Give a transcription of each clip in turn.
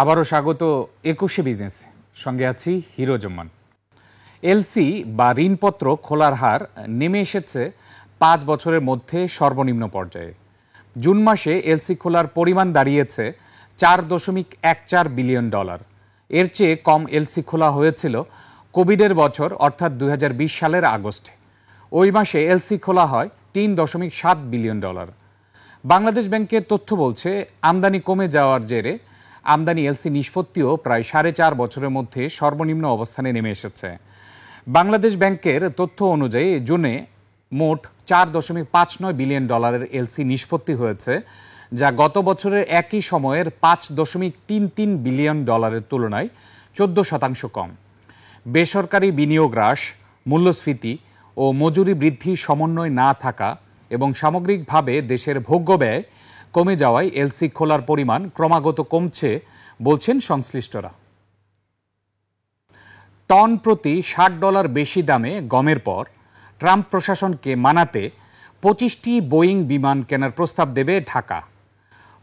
আবারও স্বাগত ২১শে বিজনেস, সঙ্গে আছি হিরোজমান। এলসি বা ঋণপত্র খোলার হার নেমে এসেছে ৫ বছরের মধ্যে সর্বনিম্ন পর্যায়ে। জুন মাসে এলসি খোলার পরিমাণ দাঁড়িয়েছে $৪.14 বিলিয়ন। এর চেয়ে কম এলসি খোলা হয়েছিল কোভিডের বছর অর্থাৎ ২০২০ সালের আগস্টে। ওই মাসে এলসি খোলা হয় $৩.৭ বিলিয়ন। বাংলাদেশ ব্যাংকের তথ্য বলছে, আমদানি কমে যাওয়ার জেরে আমদানি এলসি নিষ্পত্তিও প্রায় ৪.৫ বছরের মধ্যে সর্বনিম্ন অবস্থানে নেমে এসেছে। বাংলাদেশ ব্যাংকের তথ্য অনুযায়ী জুনে মোট $৪.59 বিলিয়ন এলসি নিষ্পত্তি হয়েছে, যা গত বছরের একই সময়ের $৫.33 বিলিয়ন তুলনায় 14% কম। বেসরকারি বিনিয়োগ হ্রাস, মূল্যস্ফীতি ও মজুরি বৃদ্ধির সমন্বয় না থাকা এবং সামগ্রিকভাবে দেশের ভোগ্য ব্যয় কমে যাওয়ায় এলসি খোলার পরিমাণ ক্রমাগত কমছে বলছেন সংশ্লিষ্টরা। টন প্রতি $60 বেশি দামে গমের পর ট্রাম্প প্রশাসনকে মানাতে 25টি বোয়িং বিমান কেনার প্রস্তাব দেবে ঢাকা।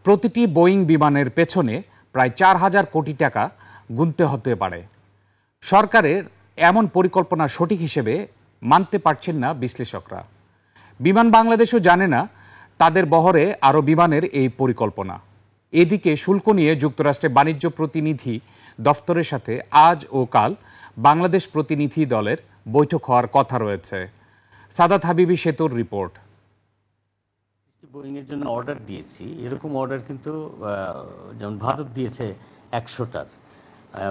প্রতিটি বোয়িং বিমানের পেছনে প্রায় 4,000 কোটি টাকা গুনতে হতে পারে। সরকারের এমন পরিকল্পনা সঠিক হিসেবে মানতে পারছেন না বিশ্লেষকরা। বিমান বাংলাদেশও জানে না তাদের বহরে আরও বিমানের এই পরিকল্পনা। এদিকে শুল্ক নিয়ে যুক্তরাষ্ট্রের বাণিজ্য প্রতিনিধি দফতরের সাথে আজ ও কাল বাংলাদেশ প্রতিনিধি দলের বৈঠক হওয়ার কথা রয়েছে। সাদাত হাবিবি সেতুর রিপোর্ট। বোয়িং এর জন্য অর্ডার দিয়েছি, এরকম অর্ডার কিন্তু যেমন ভারত দিয়েছে 100টার,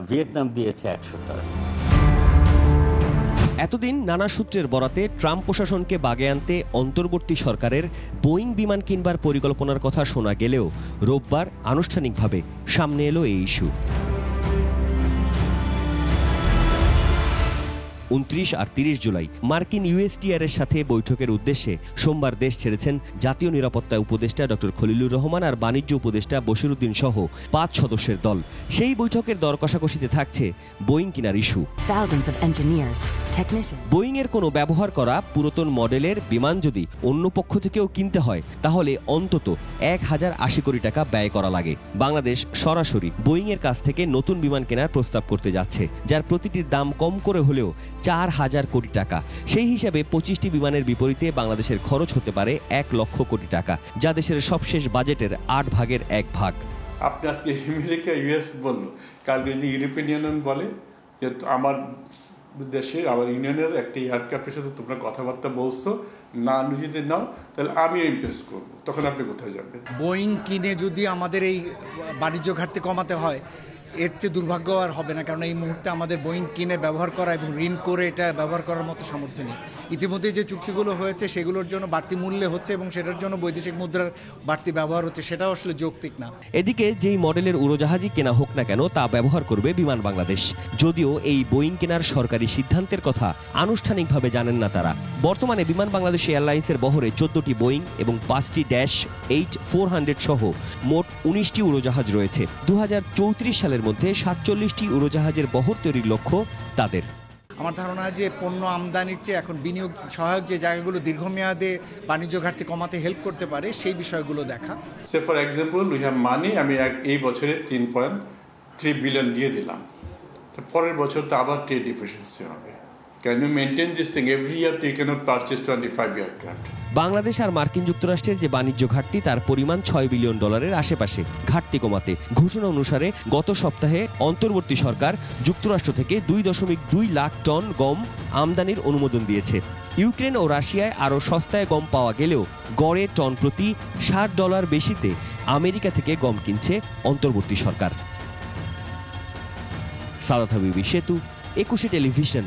ভিয়েতনাম দিয়েছে 100টার। এতদিন নানা সূত্রের বরাতে ট্রাম্প প্রশাসনকে বাগে আনতে অন্তর্বর্তী সরকারের বোয়িং বিমান কিনবার পরিকল্পনার কথা শোনা গেলেও রোববার আনুষ্ঠানিকভাবে সামনে এলো এই ইস্যু। 29 আর 30 জুলাই মার্কিন ইউএসটিআর এর সাথে বৈঠকের উদ্দেশ্যে সোমবার দেশ ছেড়েছেন জাতীয় নিরাপত্তা উপদেষ্টা ডক্টর খলিলুর রহমান আর বাণিজ্য উপদেষ্টা বশিরউদ্দিন সহ 5 সদস্যের দল। সেই বৈঠকের দর কষাকষিতে থাকছে বোয়িং কেনার ইস্যু। বোয়িং এর কোনো ব্যবহার করা পুরাতন মডেলের বিমান যদি অন্য পক্ষ থেকেও কিনতে হয়, তাহলে অন্তত 1,080 কোটি টাকা ব্যয় করা লাগে। বাংলাদেশ সরাসরি বোয়িং এর কাছ থেকে নতুন বিমান কেনার প্রস্তাব করতে যাচ্ছে, যার প্রতিটির দাম কম করে হলেও 4,000 কোটি টাকা। সেই হিসাবে 25টি বিমানের বিপরীতে বাংলাদেশের খরচ হতে পারে 1 লক্ষ কোটি টাকা, যা দেশের সবশেষ বাজেটের 8 ভাগের 1 ভাগ। আপনি আজকে আমেরিকা ইউএস বলল, কাল যদি ইউরোপিয়ান ইউনিয়ন বলে যে আমার দেশে আমার ইউনিয়নের একটা এয়ারক্রাফটের সাথে তোমরা কথাবার্তা বলছো না, যদি নাও তাহলে আমিও ইমপ্রেস করবো, তখন আপনি কোথায় যাবেন? বোয়িং কিনে যদি আমাদের এই বাণিজ্য ঘাটতি কমাতে হয়, এর চেয়ে দুর্ভাগ্য আর হবে না। কারণ এই মুহূর্তে আমাদের বোয়িং কিনে ব্যবহার করা এবং ঋণ করে এটা ব্যবহার করার মতো সামর্থ্য নেই। ইতিমধ্যে যে চুক্তিগুলো হয়েছে সেগুলোর জন্য বাড়তি মূল্যে হচ্ছে এবং সেটার জন্য বৈদেশিক মুদ্রার বাড়তি ব্যবহার হচ্ছে, সেটাও আসলে যৌক্তিক না। এদিকে যেই মডেলের উড়োজাহাজই কেনা হোক না কেন, তা ব্যবহার করবে বিমান বাংলাদেশ। যদিও এই বোয়িং কেনার সরকারি সিদ্ধান্তের কথা আনুষ্ঠানিকভাবে জানেন না তারা। বর্তমানে বিমান বাংলাদেশ এয়ারলাইন্সের বহরে 14টি বোয়িং এবং 5টি -8-400 সহ মোট 19টি উড়োজাহাজ রয়েছে। 2034 সালের মধ্যে 47টি উড়োজাহাজের বহর তৈরির লক্ষ্য তাদের। আমার ধারণা যে পণ্য আমদানির চেয়ে এখন বিনিয়োগ সহায়ক যে জায়গাগুলো দীর্ঘমেয়াদে বাণিজ্য ঘাটতি কমাতে হেল্প করতে পারে সেই বিষয়গুলো দেখা। Say for example we have money, আমি এই বছরে 3.3 বিলিয়ন দিয়ে দিলাম, তো পরের বছর তো আবার ট্রেড ডিফিসিয়েন্সি হবে। Can you maintain this thing? Every year you cannot purchase 25 aircraft. Bangladesh আর মার্কিন যুক্তরাষ্ট্রের যে বাণিজ্য ঘাটতি, তার পরিমাণ $6 বিলিয়ন আশেপাশে। ঘাটতি কমাতে ঘোষণা অনুসারে গত সপ্তাহে অন্তর্বর্তী সরকার যুক্তরাষ্ট্র থেকে 2.2 লাখ টন গম আমদানির অনুমোদন দিয়েছে। ইউক্রেন ও রাশিয়ায় আরও সস্তায় গম পাওয়া গেলেও গড়ে টন প্রতি $60 বেশিতে আমেরিকা থেকে গম কিনছে অন্তর্বর্তী সরকার। সাদাত হাবিবি সেতু, 21শে টেলিভিশন,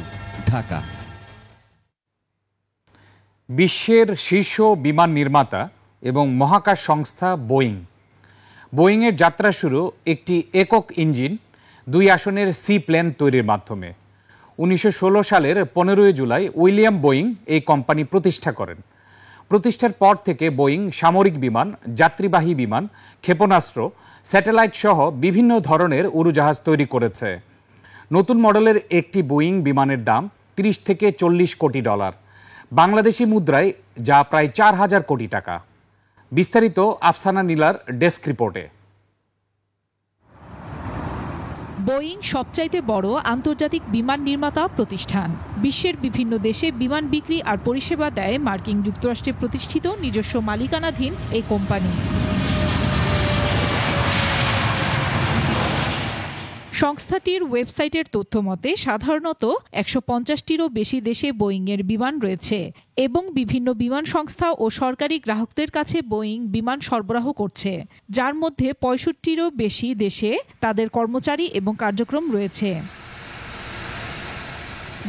ঢাকা। বিশ্বের শীর্ষ বিমান নির্মাতা এবং মহাকাশ সংস্থা বোয়িংয়ের যাত্রা শুরু একটি একক ইঞ্জিন 2 আসনের সি প্লেন তৈরির মাধ্যমে। 1916 সালের 15 জুলাই উইলিয়াম বোয়িং এই কোম্পানি প্রতিষ্ঠা করেন। প্রতিষ্ঠার পর থেকে বোয়িং সামরিক বিমান, যাত্রীবাহী বিমান, ক্ষেপণাস্ত্র, স্যাটেলাইট সহ বিভিন্ন ধরনের উড়োজাহাজ তৈরি করেছে। নতুন মডেলের একটি বোয়িং বিমানের দাম $30 থেকে $40 কোটি, বাংলাদেশি মুদ্রায় যা প্রায় 4,000 কোটি টাকা। বিস্তারিত আফসানা নীলার ডেস্ক রিপোর্টে। বোয়িং সবচাইতে বড় আন্তর্জাতিক বিমান নির্মাতা প্রতিষ্ঠান। বিশ্বের বিভিন্ন দেশে বিমান বিক্রি আর পরিষেবা দেয় মার্কিন যুক্তরাষ্ট্রে প্রতিষ্ঠিত নিজস্ব মালিকানাধীন এই কোম্পানি। সংস্থাটির ওয়েবসাইটের তথ্য মতে সাধারণত ১৫০টিরও বেশি দেশে বোয়িংয়ের বিমান রয়েছে এবং বিভিন্ন বিমান সংস্থা ও সরকারি গ্রাহকদের কাছে বোয়িং বিমান সরবরাহ করছে, যার মধ্যে ৬৫টিরও বেশি দেশে তাদের কর্মচারী এবং কার্যক্রম রয়েছে।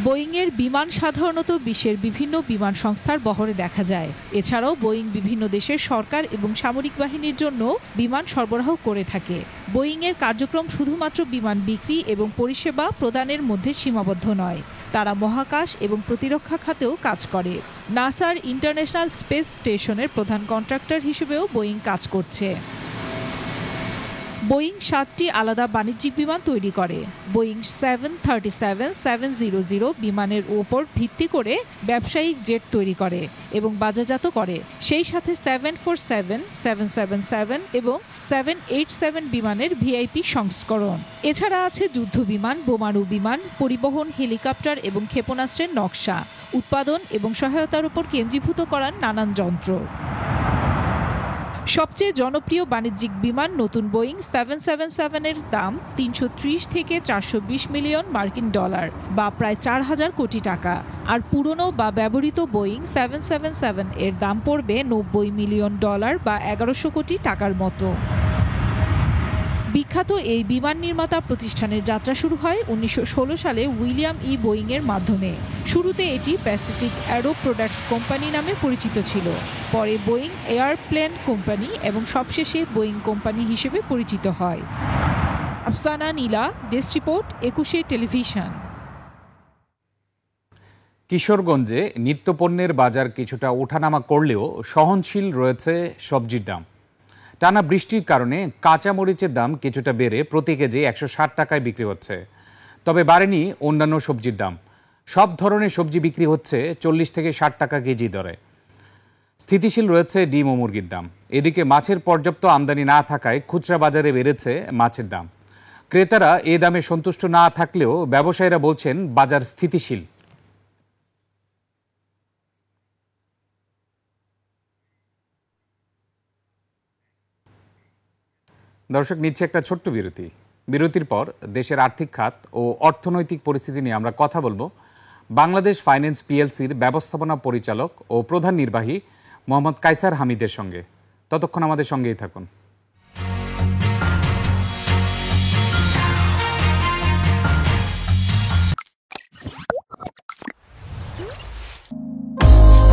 বোয়িংয়ের বিমান সাধারণত বিশ্বের বিভিন্ন বিমান সংস্থার বহরে দেখা যায়। এছাড়াও বোয়িং বিভিন্ন দেশের সরকার এবং সামরিক বাহিনীর জন্য বিমান সরবরাহ করে থাকে। বোয়িংয়ের কার্যক্রম শুধুমাত্র বিমান বিক্রি এবং পরিষেবা প্রদানের মধ্যে সীমাবদ্ধ নয়, তারা মহাকাশ এবং প্রতিরক্ষা খাতেও কাজ করে। নাসার ইন্টারন্যাশনাল স্পেস স্টেশনের প্রধান কন্ট্রাক্টর হিসেবেও বোয়িং কাজ করছে। বোয়িং 7টি আলাদা বাণিজ্যিক বিমান তৈরি করে। বোয়িং 737-700 বিমানের ওপর ভিত্তি করে ব্যবসায়িক জেট তৈরি করে এবং বাজারজাত করে। সেই সাথে 747, 777 এবং 787 বিমানের ভিআইপি সংস্করণ। এছাড়া আছে যুদ্ধ বিমান, বোমারু বিমান, পরিবহন, হেলিকপ্টার এবং ক্ষেপণাস্ত্রের নকশা, উৎপাদন এবং সহায়তার উপর কেন্দ্রীভূত করার নানান যন্ত্র। সবচেয়ে জনপ্রিয় বাণিজ্যিক বিমান নতুন বোয়িং 777-এর দাম ৩৩০ থেকে ৪২০ মিলিয়ন মার্কিন ডলার বা প্রায় ৪,০০০ কোটি টাকা, আর পুরনো বা ব্যবহৃত বোয়িং 777-এর দাম পড়বে ৯০ মিলিয়ন ডলার বা ১১০০ কোটি টাকার মতো। বিখ্যাত এই বিমান নির্মাতা প্রতিষ্ঠানের যাত্রা শুরু হয় ১৯১৬ সালে উইলিয়াম ই বোয়িংয়ের মাধ্যমে। শুরুতে এটি প্যাসিফিক অ্যারো প্রোডাক্টস কোম্পানি নামে পরিচিত ছিল, পরে বোয়িং এয়ারপ্লেন কোম্পানি এবং সবশেষে বোয়িং কোম্পানি হিসেবে পরিচিত হয়। আফসানা নীলা, ডেস্ক রিপোর্ট, ২১শে টেলিভিশন। কিশোরগঞ্জে নিত্যপণ্যের বাজার কিছুটা ওঠানামা করলেও সহনশীল রয়েছে সবজির দাম। টানা বৃষ্টির কারণে কাঁচামরিচের দাম কিছুটা বেড়ে প্রতি কেজি ১৬০ টাকায় বিক্রি হচ্ছে, তবে বাড়েনি অন্যান্য সবজির দাম। সব ধরনের সবজি বিক্রি হচ্ছে ৪০ থেকে ৬০ টাকা কেজি দরে। স্থিতিশীল রয়েছে ডিম ও মুরগির দাম। এদিকে মাছের পর্যাপ্ত আমদানি না থাকায় খুচরা বাজারে বেড়েছে মাছের দাম। ক্রেতারা এ দামে সন্তুষ্ট না থাকলেও ব্যবসায়ীরা বলছেন বাজার স্থিতিশীল। দর্শক, নিচ্ছে একটা ছোট্ট বিরতি। বিরতির পর দেশের আর্থিক খাত ও অর্থনৈতিক পরিস্থিতি নিয়ে আমরা কথা বলবো বাংলাদেশ ফাইন্যান্স পিএলসির ব্যবস্থাপনা পরিচালক ও প্রধান নির্বাহী মোহাম্মদ কায়সার হামিদের সঙ্গে। ততক্ষণ আমাদের সঙ্গেই থাকুন।